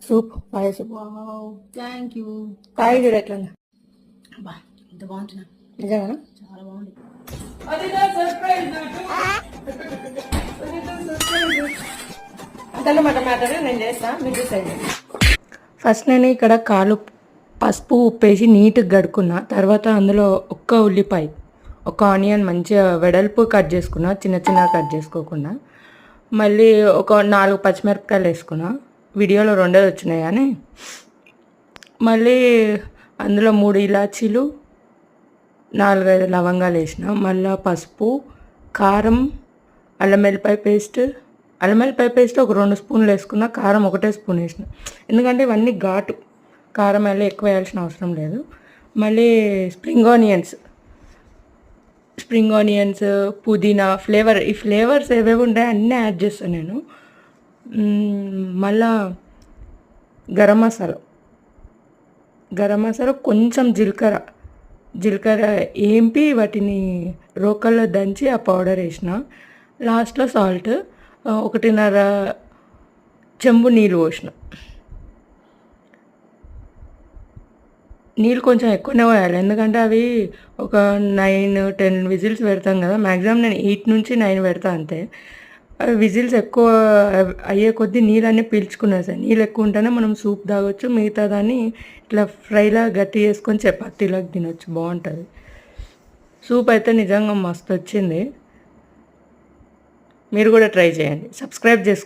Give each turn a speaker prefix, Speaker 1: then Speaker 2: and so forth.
Speaker 1: Soup paya soup.
Speaker 2: Thank you.
Speaker 1: Paya చూడు ఎట్లా
Speaker 2: అబ్బా ఎంత బాగుంటున్నా,
Speaker 1: నిజంగా
Speaker 2: చాలా బాగుంది.
Speaker 1: అంతమాట మ్యాటర్ నేను చేస్తాను, మీరు డిసైడ్. ఫస్ట్ నేను ఇక్కడ కాలు పసుపు ఉప్పేసి నీట్గా గడుక్కున్నా. తర్వాత అందులో ఒక్క ఉల్లిపాయ, ఒక ఆనియన్ మంచిగా వెడల్పు కట్ చేసుకున్నా, చిన్న చిన్నగా కట్ చేసుకోకుండా. మళ్ళీ ఒక 4 పచ్చిమిరపకాయలు వేసుకున్నా. వీడియోలో 2 వచ్చినాయి కానీ. మళ్ళీ అందులో 3 ఇలాచీలు, 4-5 లవంగాలు వేసిన. మళ్ళీ పసుపు, కారం, అల్లం వెల్లిపాయ పేస్ట్ ఒక 2 స్పూన్లు వేసుకున్న. కారం 1 స్పూన్ వేసిన, ఎందుకంటే ఇవన్నీ ఘాటు. కారం మళ్ళీ ఎక్కువ వేయాల్సిన అవసరం లేదు. మళ్ళీ స్ప్రింగ్ ఆనియన్స్, పుదీనా, ఈ ఫ్లేవర్స్ ఏవేవి ఉంటాయో అన్నీ యాడ్ చేస్తాను నేను. మళ్ళా గరం మసాలా, కొంచెం జీలకర్ర ఏంపి వాటిని రోకల్లో దంచి ఆ పౌడర్ వేసిన. లాస్ట్లో సాల్ట్, 1.5 చెంబు నీళ్ళు పోసిన. నీళ్ళు కొంచెం ఎక్కువనే పోయాలి, ఎందుకంటే అవి ఒక 9-10 విజిల్స్ పెడతాం కదా. మ్యాక్సిమం నేను 8 నుంచి 9 పెడతా అంతే. విజిల్స్ ఎక్కువ అయ్యే కొద్దీ నీళ్ళన్నీ పీల్చుకున్నాయి సార్. నీళ్ళు ఎక్కువ ఉంటేనే మనం సూప్ తాగొచ్చు, మిగతా దాన్ని ఇట్లా ఫ్రైలా గట్టి చేసుకొని చపాతీలోకి తినొచ్చు, బాగుంటుంది. సూప్ అయితే నిజంగా మస్తు వచ్చింది, మీరు కూడా ట్రై చేయండి. సబ్స్క్రైబ్ చేసుకోండి.